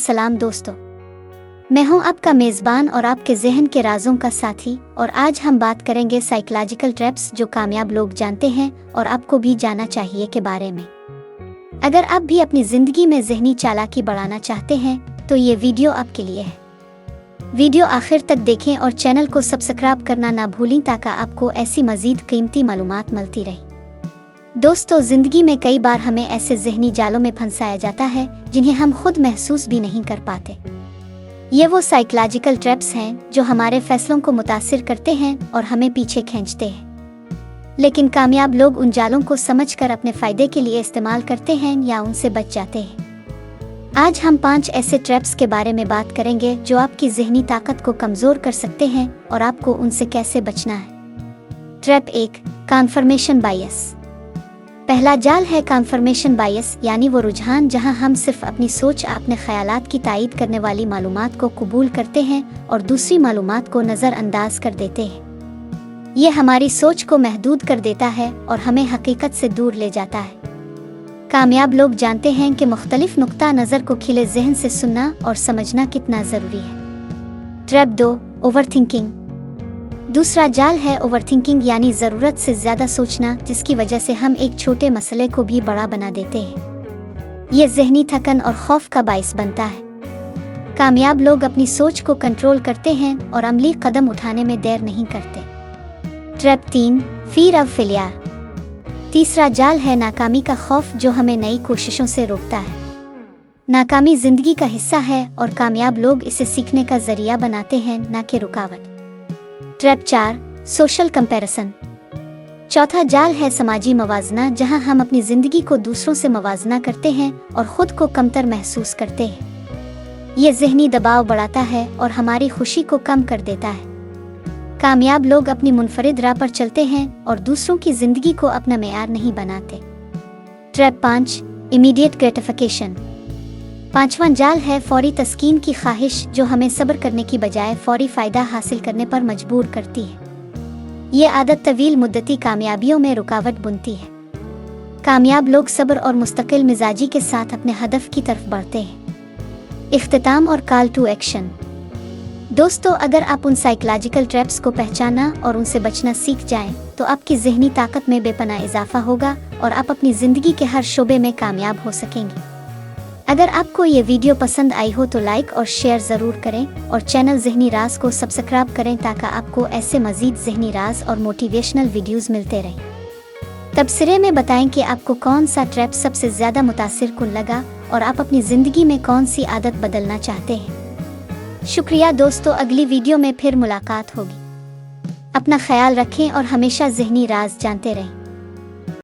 सलाम दोस्तों, मैं हूं आपका मेज़बान और आपके जहन के राजों का साथी। और आज हम बात करेंगे साइकोलॉजिकल ट्रैप्स जो कामयाब लोग जानते हैं और आपको भी जानना चाहिए के बारे में। अगर आप भी अपनी ज़िंदगी में ज़हनी चालाकी बढ़ाना चाहते हैं तो ये वीडियो आपके लिए है। वीडियो आखिर तक देखें और चैनल को सब्सक्राइब करना ना भूलें ताकि आपको ऐसी मज़ीद कीमती मालूमात मिलती रहे। दोस्तों, ज़िंदगी में कई बार हमें ऐसे ज़हनी जालों में फंसाया जाता है जिन्हें हम खुद महसूस भी नहीं कर पाते। ये वो साइकोलॉजिकल ट्रैप्स हैं जो हमारे फैसलों को मुतासिर करते हैं और हमें पीछे खींचते हैं। लेकिन कामयाब लोग उन जालों को समझकर अपने फ़ायदे के लिए इस्तेमाल करते हैं या उनसे बच जाते हैं। आज हम 5 ऐसे ट्रैप्स के बारे में बात करेंगे जो आपकी ज़हनी ताकत को कमज़ोर कर सकते हैं और आपको उनसे कैसे बचना है। ट्रैप 1, कन्फर्मेशन बायस। पहला जाल है कन्फर्मेशन बायस, यानी वो रुझान जहां हम सिर्फ अपनी सोच, अपने ख्यालात की तायीद करने वाली मालूमात को कबूल करते हैं और दूसरी मालूमात को नज़रअंदाज कर देते हैं। ये हमारी सोच को महदूद कर देता है और हमें हकीकत से दूर ले जाता है। कामयाब लोग जानते हैं कि मुख्तलिफ नुक्ता नज़र को खिले जहन से सुनना और समझना कितना ज़रूरी है। Trap 2, overthinking. दूसरा जाल है ओवरथिंकिंग, यानी ज़रूरत से ज़्यादा सोचना, जिसकी वजह से हम एक छोटे मसले को भी बड़ा बना देते हैं। ये ज़हनी थकन और खौफ का बाइस बनता है। कामयाब लोग अपनी सोच को कंट्रोल करते हैं और अमली कदम उठाने में देर नहीं करते। Trap 3, fear of failure. तीसरा जाल है नाकामी का खौफ, जो हमें नई कोशिशों से रोकता है। नाकामी ज़िंदगी का हिस्सा है और कामयाब लोग इसे सीखने का ज़रिया बनाते हैं, न कि रुकावट। Trap 4, social comparison. चौथा जाल है समाजी मवाजना, जहां हम अपनी ज़िंदगी को दूसरों से मवाजना करते हैं और ख़ुद को कमतर महसूस करते हैं। ये ज़हनी दबाव बढ़ाता है और हमारी खुशी को कम कर देता है। कामयाब लोग अपनी मुनफरिद राह पर चलते हैं और दूसरों की ज़िंदगी को अपना मेयार नहीं बनाते। Trap 5, immediate gratification. पांचवां जाल है फौरी तस्कीन की ख्वाहिश, जो हमें सब्र करने की बजाय फौरी फ़ायदा हासिल करने पर मजबूर करती है। ये आदत तवील मुद्दती कामयाबियों में रुकावट बुनती है। कामयाब लोग सब्र और मुस्तकिल मिजाजी के साथ अपने हदफ की तरफ बढ़ते हैं। इख्तिताम और कॉल टू एक्शन। दोस्तों, अगर आप उन साइकोलॉजिकल ट्रैप्स को पहचाना और उनसे बचना सीख जाएं, तो आपकी ज़हनी ताकत में बेपनाह इजाफा होगा और आप अपनी ज़िंदगी के हर शोबे में कामयाब हो सकेंगे। अगर आपको ये वीडियो पसंद आई हो तो लाइक और शेयर ज़रूर करें और चैनल ज़हनी राज को सब्सक्राइब करें ताकि आपको ऐसे मज़ीद ज़हनी राज और मोटिवेशनल वीडियोज़ मिलते रहें। तबसरे में बताएं कि आपको कौन सा ट्रैप सबसे ज़्यादा मुतासिर कुन लगा और आप अपनी ज़िंदगी में कौन सी आदत बदलना चाहते हैं। शुक्रिया दोस्तों, अगली वीडियो में फिर मुलाकात होगी। अपना ख्याल रखें और हमेशा ज़हनी राज जानते रहें।